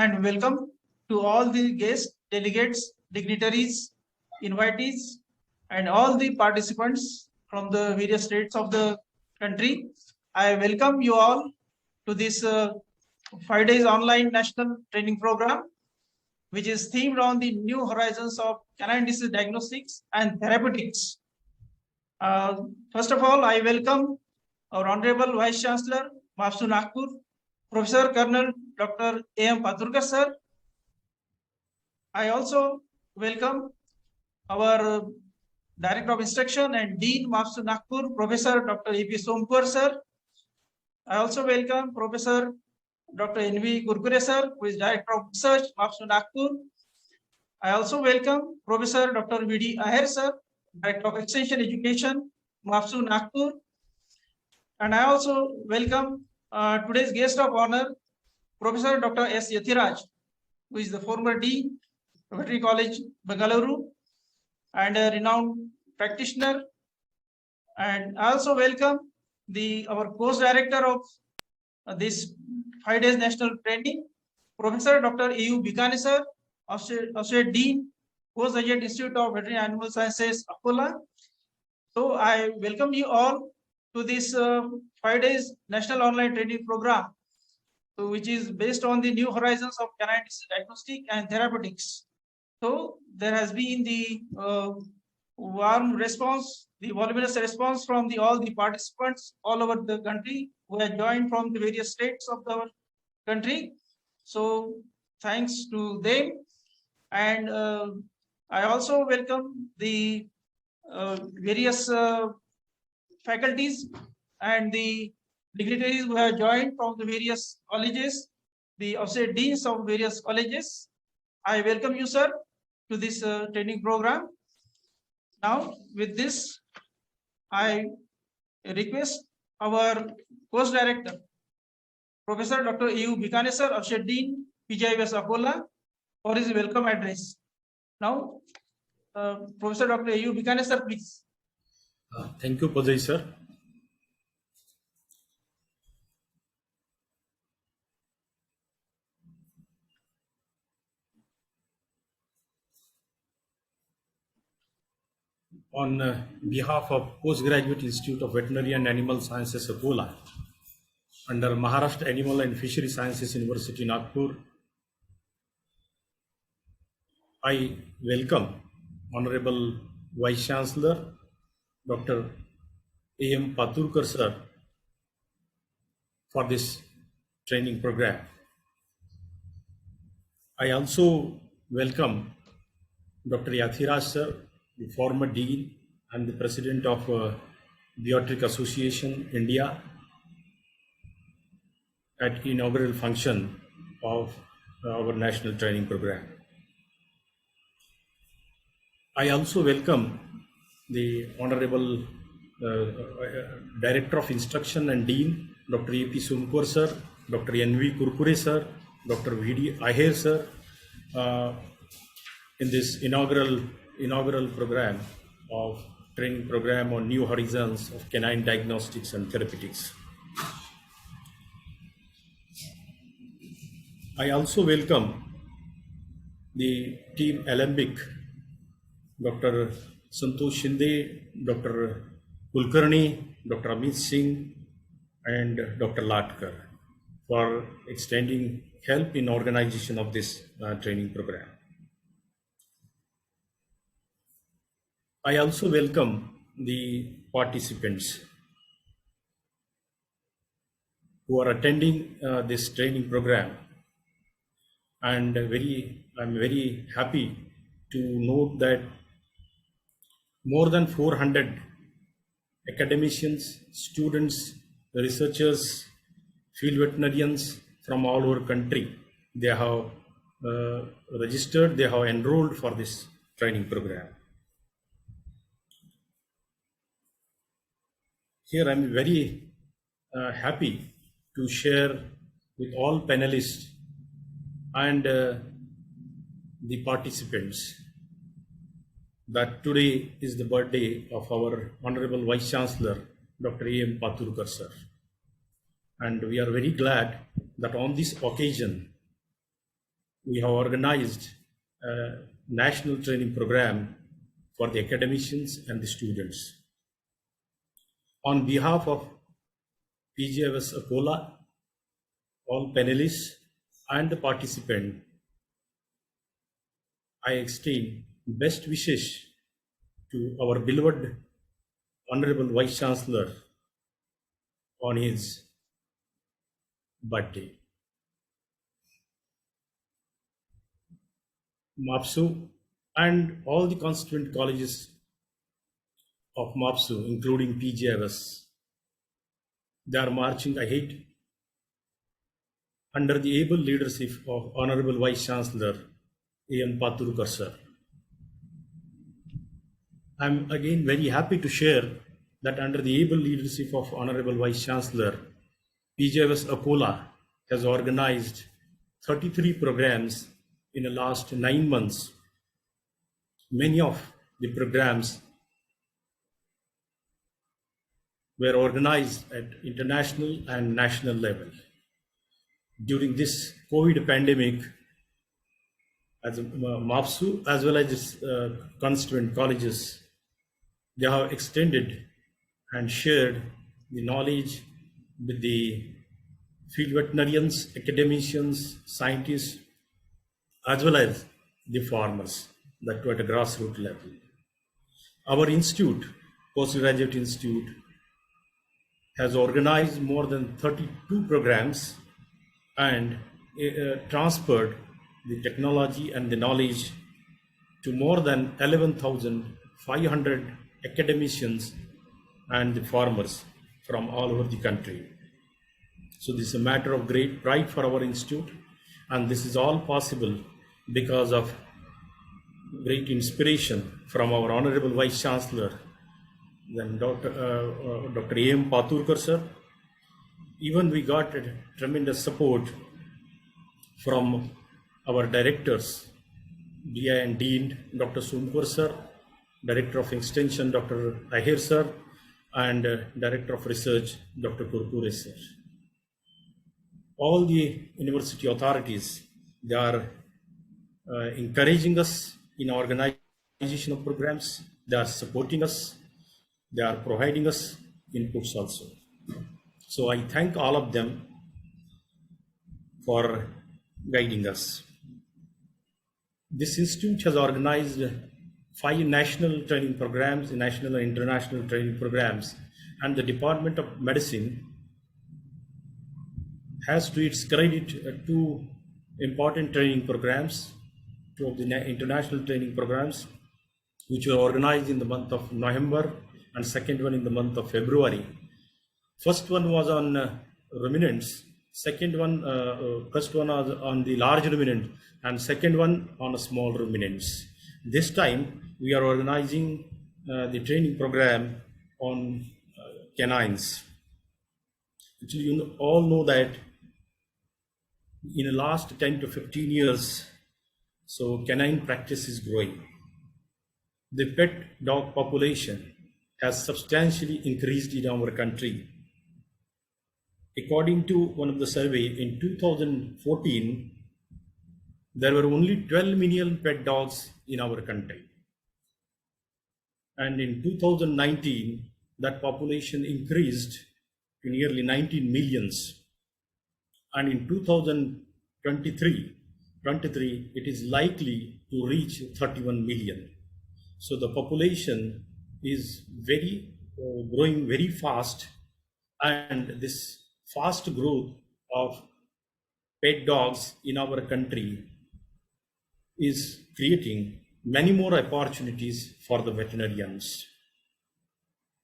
and welcome to all the guests, delegates, dignitaries, invitees, and all the participants from the various states of the country. I welcome you all to this 5 days online national training program, which is themed on the new horizons of canine disease diagnostics and therapeutics. First of all, I welcome our Honorable Vice Chancellor, MAPSU Nagpur, Professor Colonel Dr. A.M. Paturkar sir. I also welcome our Director of Instruction and Dean MAPSU Nagpur, Professor Dr. A.P. Somkur sir. I also welcome Professor Dr. N.V. Kurkure sir, who is Director of Research, MAPSU Nagpur. I also welcome Professor Dr. V.D. Aher sir, Director of Extension Education, MAPSU Nagpur. And I also welcome today's guest of honor, Professor Dr. S. Yathiraj, who is the former Dean, Veterinary College, Bengaluru, and a renowned practitioner. And I also welcome our course director of this 5 days national training, Professor Dr. A.U. Bikani sir, Associate Dean, Postgraduate Institute of Veterinary Animal Sciences, Akola. So I welcome you all to this 5 days national online training program, which is based on the new horizons of canine disease diagnostic and therapeutics. So there has been the warm response, the voluminous response from all the participants all over the country who have joined from the various states of the country. So thanks to them. And I also welcome the various faculties and the dignitaries who have joined from the various colleges, the associate deans of various colleges. I welcome you, sir, to this training program. Now, with this, I request our course director, Professor Dr. A.U. Bikani sir, Associate Dean, PGIS Akola, for his welcome address. Now, Professor Dr. A.U. Bikani sir, please. Thank you, Pajay sir. On behalf of Postgraduate Institute of Veterinary and Animal Sciences, Akola, under Maharashtra Animal and Fishery Sciences University, Nagpur, I welcome Honorable Vice Chancellor, Dr. A.M. Paturkar sir, for this training program. I also welcome Dr. Yathiraj sir, the former Dean and the President of Biotric Association India, at the inaugural function of our national training program. I also welcome the Honorable Director of Instruction and Dean, Dr. A.P. Somkur sir, Dr. N.V. Kurkure sir, Dr. V.D. Aher sir, in this inaugural program of training program on new horizons of canine diagnostics and therapeutics. I also welcome the team Alembic, Dr. Santosh Shinde, Dr. Kulkarni, Dr. Amit Singh, and Dr. Latkar for extending help in organization of this training program. I also welcome the participants who are attending this training program, and I'm very happy to note that more than 400 academicians, students, researchers, field veterinarians from all over country, they have registered, they have enrolled for this training program. Here I'm very happy to share with all panelists and the participants that today is the birthday of our Honorable Vice Chancellor, Dr. A.M. Paturkar sir. And we are very glad that on this occasion, we have organized a national training program for the academicians and the students. On behalf of PGIS Akola, all panelists and the participant, I extend best wishes to our beloved Honorable Vice Chancellor on his birthday. MAPSU and all the constituent colleges of MAPSU, including PGIS, they are marching ahead under the able leadership of Honorable Vice Chancellor A.M. Paturkar sir. I'm again very happy to share that under the able leadership of Honorable Vice Chancellor, PGIS Akola has organized 33 programs in the last 9 months. Many of the programs were organized at international and national level. During this COVID pandemic, as MAPSU as well as its constituent colleges, they have extended and shared the knowledge with the field veterinarians, academicians, scientists, as well as the farmers, that at a grassroots level. Our institute, Postgraduate Institute, has organized more than 32 programs and transferred the technology and the knowledge to more than 11,500 academicians and the farmers from all over the country. So this is a matter of great pride for our institute, and this is all possible because of great inspiration from our Honorable Vice Chancellor, then Dr. A.M. Paturkar sir. Even we got a tremendous support from our directors, DI and Dean, Dr. Sumkur sir, Director of Extension, Dr. Ahir sir, and Director of Research, Dr. Kurkure sir. All the university authorities, they are encouraging us in organization of programs, they are supporting us, they are providing us inputs also. So I thank all of them for guiding us. This institute has organized 5 national training programs, national and international training programs, and the Department of Medicine has to its credit 2 important training programs, 2 of the international training programs, which were organized in the month of November and second one in the month of February. First one was on ruminants, second one, first one was on the large ruminant, and second one on small ruminants. This time we are organizing the training program on canines. Actually, you all know that in the last 10 to 15 years, so canine practice is growing. The pet dog population has substantially increased in our country. According to one of the survey in 2014, there were only 12 million pet dogs in our country. And in 2019, that population increased to nearly 19 millions. And in 2023, it is likely to reach 31 million. So the population is growing very fast, and this fast growth of pet dogs in our country is creating many more opportunities for the veterinarians.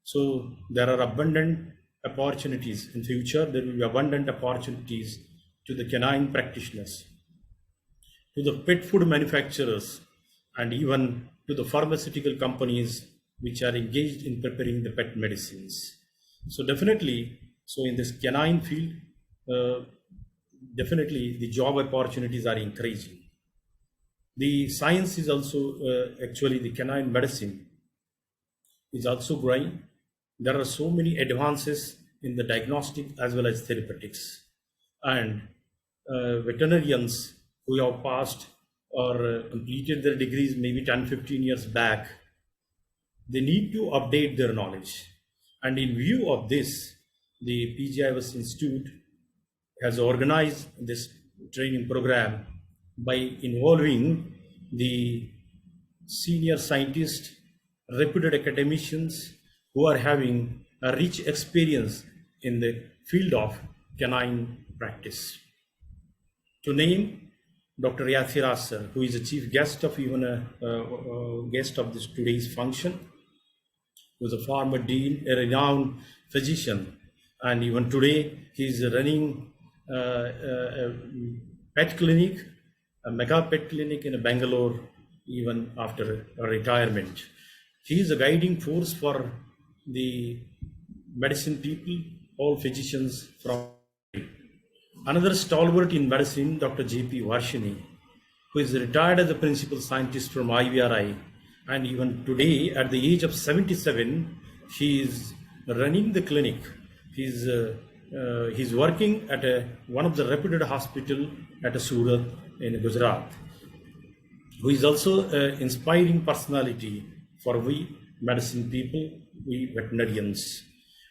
So there are abundant opportunities in future. There will be abundant opportunities to the canine practitioners, to the pet food manufacturers, and even to the pharmaceutical companies which are engaged in preparing the pet medicines. So definitely, so in this canine field, definitely the job opportunities are increasing. The science is also, actually the canine medicine is also growing. There are so many advances in the diagnostic as well as therapeutics. And veterinarians who have passed or completed their degrees maybe 10-15 years back, they need to update their knowledge. And in view of this, the PGIS Institute has organized this training program by involving the senior scientists, reputed academicians who are having a rich experience in the field of canine practice. To name Dr. Yasir Asser, who is the chief guest of guest of this today's function, who is a former dean, a renowned physician, and even today he is running a pet clinic, a mega pet clinic in Bangalore, even after retirement. He is a guiding force for the medicine people, all physicians from. Another stalwart in medicine, Dr. J.P. Varshini, who is retired as a principal scientist from IVRI, and even today, at the age of 77, he is running the clinic. He's working at one of the reputed hospital at Surat in Gujarat, who is also an inspiring personality for we medicine people, we veterinarians.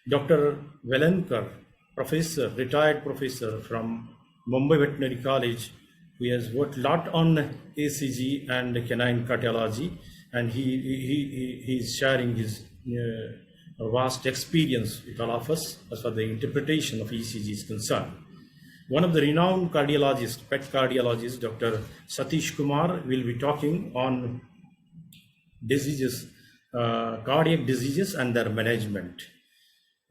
Dr. Velankar, professor, retired professor from Mumbai Veterinary College, who has worked a lot on ACG and canine cardiology, and he is sharing his vast experience with all of us as far as the interpretation of ECG is concerned. One of the renowned cardiologists, pet cardiologist, Dr. Satish Kumar, will be talking on diseases, cardiac diseases and their management.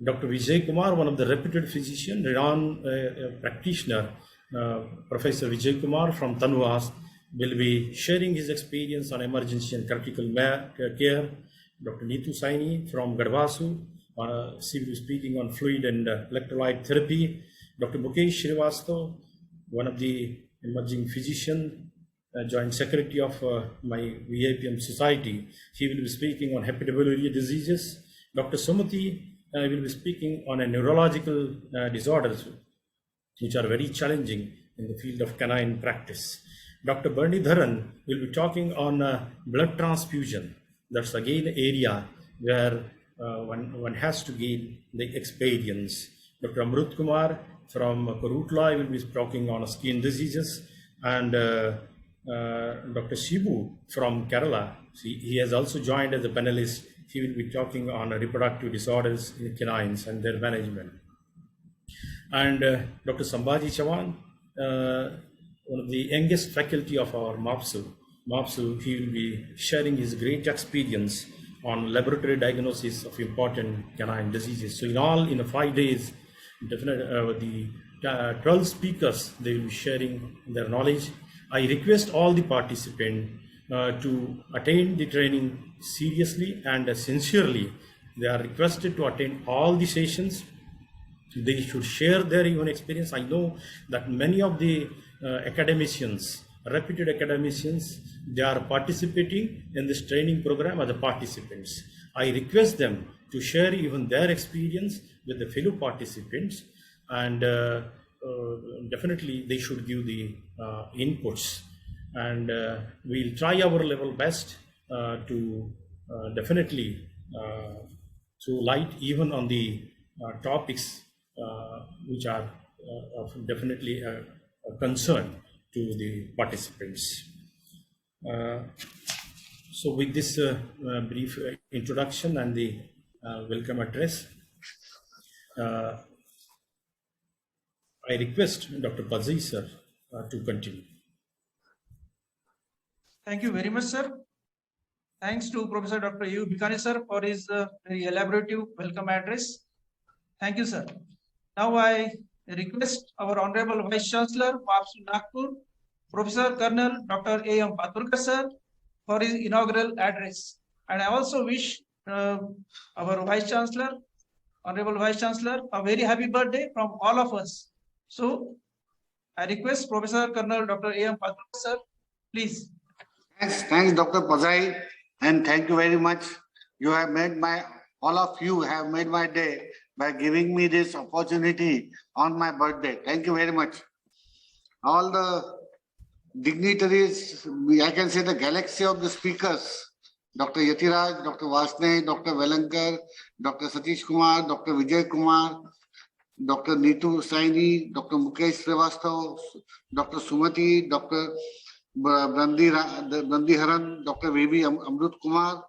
Dr. Vijay Kumar, one of the reputed physician, renowned practitioner, Professor Vijay Kumar from Tanvas, will be sharing his experience on emergency and critical care. Dr. Neetu Saini from Gadvasu, she will be speaking on fluid and electrolyte therapy. Dr. Mukesh Srivastav, one of the emerging physician, joint secretary of my VIPM society, he will be speaking on hepatobiliary diseases. Dr. Sumati will be speaking on a neurological disorders, which are very challenging in the field of canine practice. Dr. Bernie Dharan will be talking on blood transfusion. That's again an area where one has to gain the experience. Dr. Amrut Kumar from Karutla will be talking on skin diseases, and Dr. Shibu from Kerala, he has also joined as a panelist. He will be talking on reproductive disorders in canines and their management. And Dr. Sambhaji Chavan, one of the youngest faculty of our MAPSU, he will be sharing his great experience on laboratory diagnosis of important canine diseases. So in all, in 5 days, definitely the 12 speakers, they will be sharing their knowledge. I request all the participants to attend the training seriously and sincerely. They are requested to attend all the sessions. They should share their own experience. I know that many of the academicians, reputed academicians, they are participating in this training program as the participants. I request them to share even their experience with the fellow participants, and definitely they should give the inputs, and we'll try our level best to definitely throw light even on the topics which are of definitely a concern to the participants. So with this brief introduction and the welcome address, I request Dr. Pazai sir to continue. Thank you very much, sir. Thanks to Professor Dr. U. Bhikani sir for his very elaborative welcome address. Thank you, sir. Now I request our Honorable Vice Chancellor, MAPSU Nagpur, Professor Colonel Dr. A.M. Paturkar sir, for his inaugural address. And I also wish our Vice Chancellor, Honorable Vice Chancellor, a very happy birthday from all of us. So I request Professor Colonel Dr. A.M. Paturkar sir, please. Thanks, Dr. Pazai, and thank you very much. You have made all of you have made my day by giving me this opportunity on my birthday. Thank you very much. All the dignitaries, I can say the galaxy of the speakers, Dr. Yatiraj, Dr. Vasne, Dr. Velankar, Dr. Satish Kumar, Dr. Vijay Kumar, Dr. Neetu Saini, Dr. Mukesh Srivastav, Dr. Sumati, Dr. Brandi Haran, Dr. V.B. Amrut Kumar,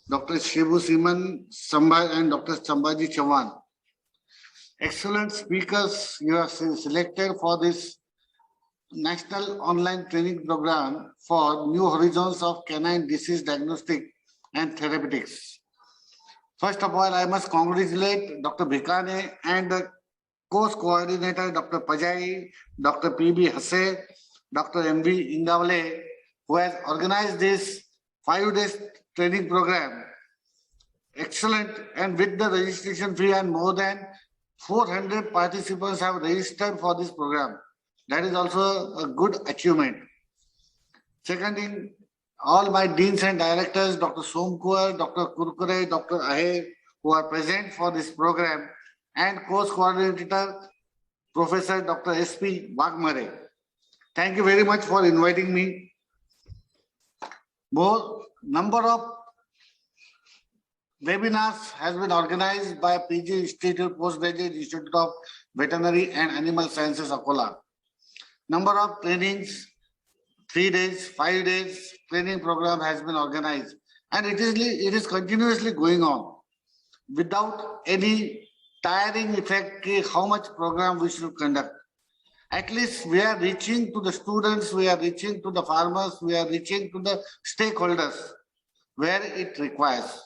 Dr. Shivu Siman, and Dr. Sambhaji Chauhan. Excellent speakers you have selected for this National Online Training Program for New Horizons of Canine Disease Diagnostic and Therapeutics. First of all, I must congratulate Dr. Bhikane and the course coordinator, Dr. Pajai, Dr. P.B. Hasse, Dr. M.V. Ingavale, who has organized this 5-day training program. Excellent. And with the registration fee, and more than 400 participants have registered for this program. That is also a good achievement. Second thing, all my deans and directors, Dr. Somkuar, Dr. Kurkure, Dr. Aher, who are present for this program, and course coordinator, Professor Dr. S.P. Wagmare. Thank you very much for inviting me. More number of webinars has been organized by PG Institute, Postgraduate Institute of Veterinary and Animal Sciences, Akola. Number of trainings, 3 days, 5 days training program has been organized, and it is continuously going on without any tiring effect. How much program we should conduct? At least we are reaching to the students, we are reaching to the farmers, we are reaching to the stakeholders where it requires.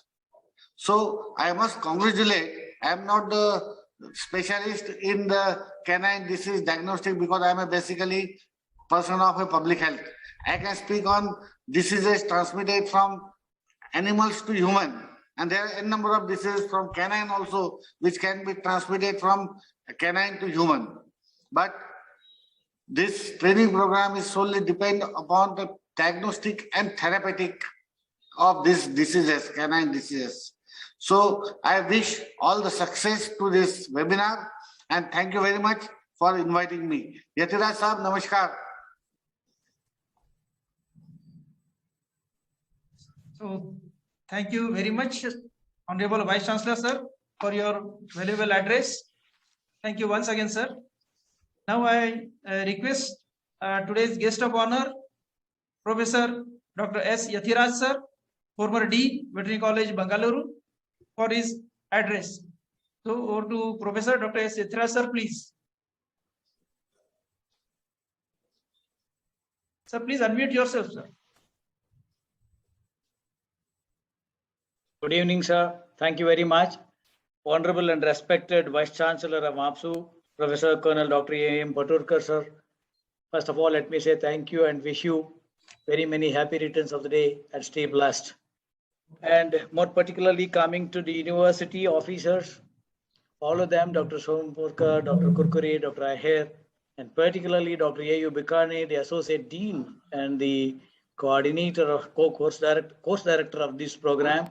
So I must congratulate. I am not the specialist in the canine disease diagnostic because I am a basically person of a public health. I can speak on diseases transmitted from animals to human, and there are a number of diseases from canine also which can be transmitted from canine to human. But this training program is solely depend upon the diagnostic and therapeutic of these diseases, canine diseases. So I wish all the success to this webinar, and thank you very much for inviting me. Yatiraj Sahab, namaskar. So thank you very much, Honorable Vice Chancellor, sir, for your valuable address. Thank you once again, sir. Now I request today's guest of honor, Professor Dr. S. Yatiraj, sir, former Dean, Veterinary College, Bangalore, for his address. So over to Professor Dr. S. Yatiraj, sir, please. Sir, please unmute yourself, sir. Good evening, sir. Thank you very much. Honorable and respected Vice Chancellor of APSU, Professor Colonel Dr. A.M. Paturkar, sir. First of all, let me say thank you and wish you very many happy returns of the day and stay blessed. And more particularly coming to the university officers, all of them, Dr. Sompurkar, Dr. Kurkure, Dr. Aher, and particularly Dr. A.U. Bikane, the Associate Dean and the coordinator of course director of this program,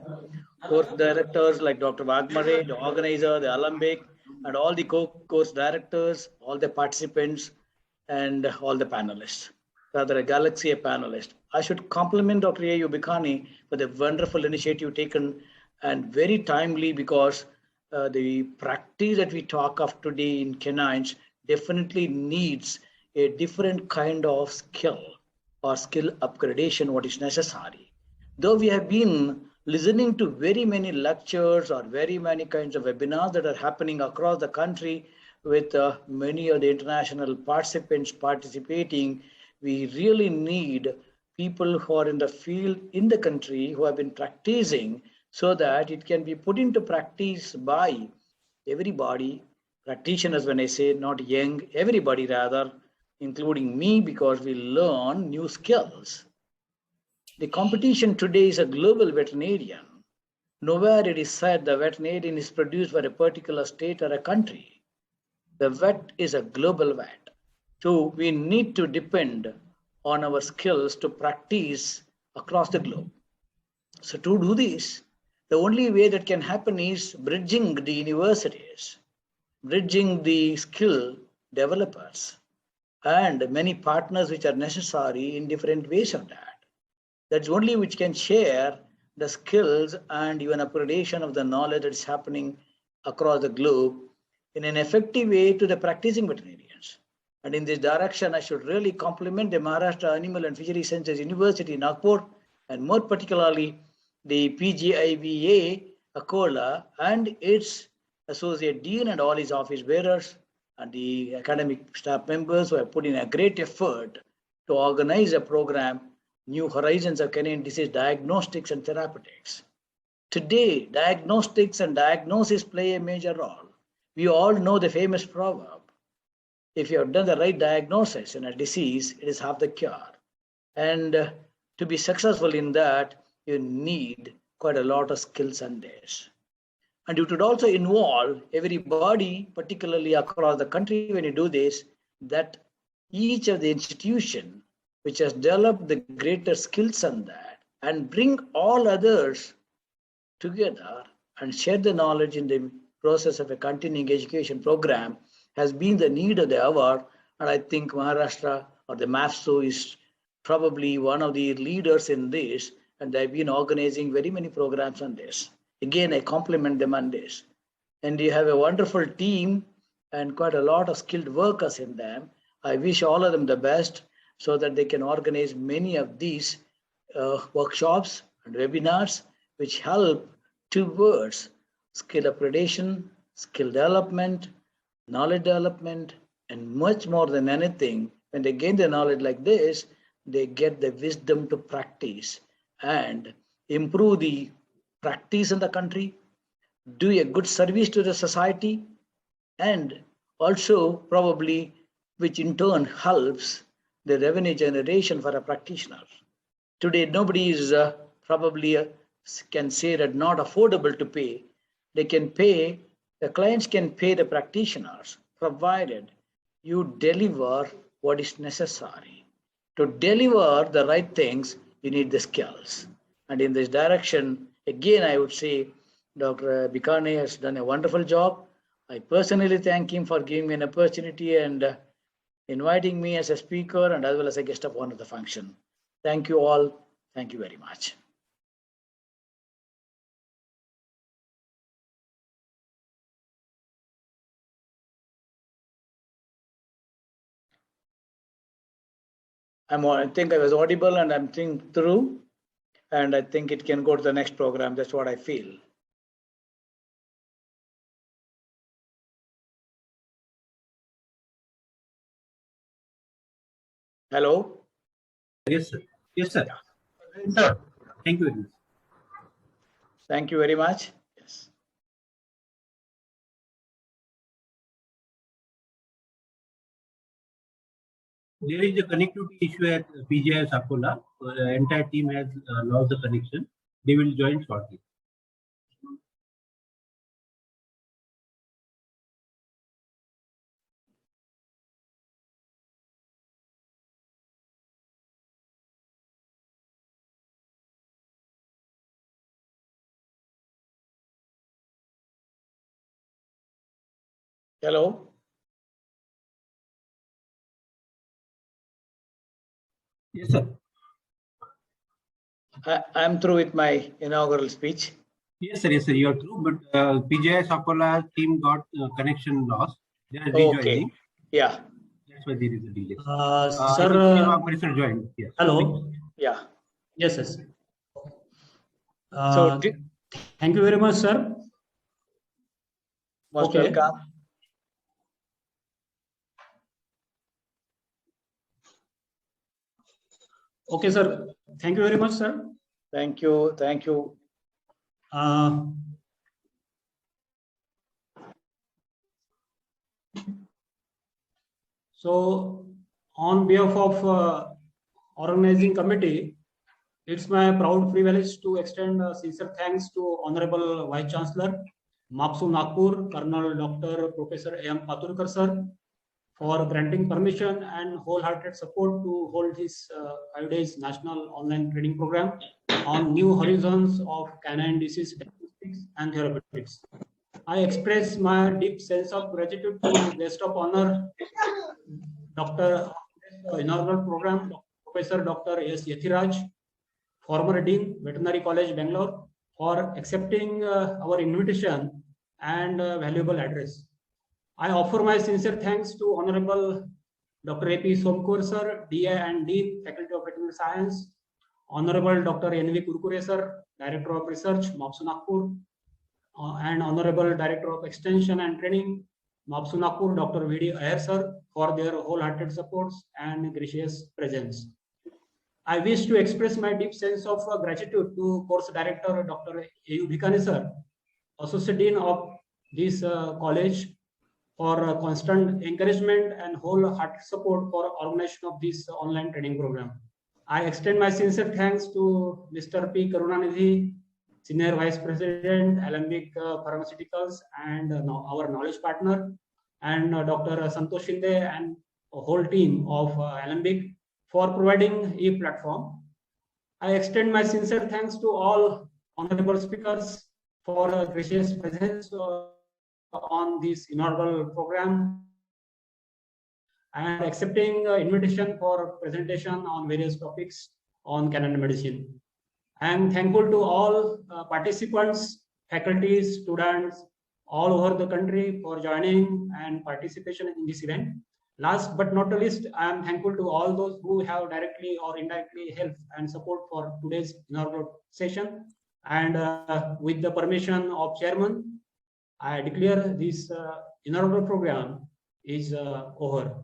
course directors like Dr. Wagmare, the organizer, the Alembic, and all the course directors, all the participants, and all the panelists, rather a galaxy of panelists. I should compliment Dr. A.U. Bikane for the wonderful initiative taken and very timely, because the practice that we talk of today in canines definitely needs a different kind of skill or skill upgradation, what is necessary. Though we have been listening to very many lectures or very many kinds of webinars that are happening across the country with many of the international participants participating, we really need people who are in the field in the country who have been practicing, so that it can be put into practice by everybody, practitioners when I say, not young, everybody rather, including me, because we learn new skills. The competition today is a global veterinarian. Nowhere it is said the veterinarian is produced for a particular state or a country. The vet is a global vet. So we need to depend on our skills to practice across the globe. So to do this, the only way that can happen is bridging the universities, bridging the skill developers. and many partners which are necessary in different ways of that. That's only which can share the skills and even upgradation of the knowledge that's happening across the globe in an effective way to the practicing veterinarians. And in this direction, I should really compliment the Maharashtra Animal and Fisheries Sciences University, Nagpur, and more particularly the PGIVA, Akola, and its associate dean and all his office bearers and the academic staff members who have put in a great effort to organize a program, New Horizons of Canine Disease Diagnostics and Therapeutics. Today, diagnostics and diagnosis play a major role. We all know the famous proverb, if you have done the right diagnosis in a disease, it is half the cure. And to be successful in that, you need quite a lot of skills and days. And it would also involve everybody, particularly across the country when you do this, that each of the institution which has developed the greater skills on that and bring all others together and share the knowledge in the process of a continuing education program has been the need of the hour. And I think Maharashtra or the MAFSO is probably one of the leaders in this, and they've been organizing very many programs on this. Again, I compliment them on this. And you have a wonderful team and quite a lot of skilled workers in them. I wish all of them the best so that they can organize many of these workshops and webinars which help towards skill upgradation, skill development, knowledge development, and much more than anything, when they gain the knowledge like this, they get the wisdom to practice and improve the practice in the country, do a good service to the society, and also probably, which in turn helps the revenue generation for a practitioner. Today, nobody is probably can say that not affordable to pay. They can pay, the clients can pay the practitioners, provided you deliver what is necessary. To deliver the right things, you need the skills. And in this direction, again, I would say Dr. Bikane has done a wonderful job. I personally thank him for giving me an opportunity and inviting me as a speaker and as well as a guest of honor of the function. Thank you all. Thank you very much. I think I was audible and I'm thinking through, and I think it can go to the next program. That's what I feel. Hello? Yes, sir. Yes, sir. Sir, thank you very much. Thank you very much. Yes. There is a connectivity issue at PGI Sakola. The entire team has lost the connection. They will join shortly. Hello? Yes, sir. I'm through with my inaugural speech. Yes, sir. Yes, sir. You are true. But PGI Sakola team got connection lost. They are Okay. rejoining. Yeah. That's why there is a delay. Sir, Sir joined. Yes. hello. Yeah. Yes, yes. So Thank you very much, sir. most Okay. welcome. Okay, sir. Thank you very much, sir. Thank you. Thank you. So, on behalf of organizing committee, it's my proud privilege to extend sincere thanks to Honorable Vice Chancellor, MAFSO Nagpur, Colonel Dr. Professor A.M. Paturkar, sir, for granting permission and wholehearted support to hold this 5 days national online training program on new horizons of canine disease diagnostics and therapeutics. I express my deep sense of gratitude to guest of honor, Dr. Inaugural Program, Professor Dr. S. Yathiraj, former Dean, Veterinary College, Bangalore, for accepting our invitation and valuable address. I offer my sincere thanks to Honorable Dr. A.P. Somkur Sir, DA and Dean, Faculty of Veterinary Science, Honorable Dr. N.V. Kurkure Sir, Director of Research, MAPSU Nagpur, and Honorable Director of Extension and Training, MAPSU Nagpur, Dr. V.D. Ayer Sir, for their wholehearted supports and gracious presence. I wish to express my deep sense of gratitude to Course Director Dr. A.U. Bhikani Sir, Associate Dean of this college, for constant encouragement and wholehearted support for organization of this online training program. I extend my sincere thanks to Mr. P. Karunanidhi, Senior Vice President, Alembic Pharmaceuticals, and our knowledge partner, and Dr. Santosh Shinde and a whole team of Alembic for providing a platform. I extend my sincere thanks to all honorable speakers for gracious presence on this inaugural program and accepting invitation for presentation on various topics on canine medicine. I am thankful to all participants, faculties, students all over the country for joining and participation in this event. Last but not the least, I am thankful to all those who have directly or indirectly helped and support for today's inaugural session. And with the permission of Chairman, I declare this inaugural program is over.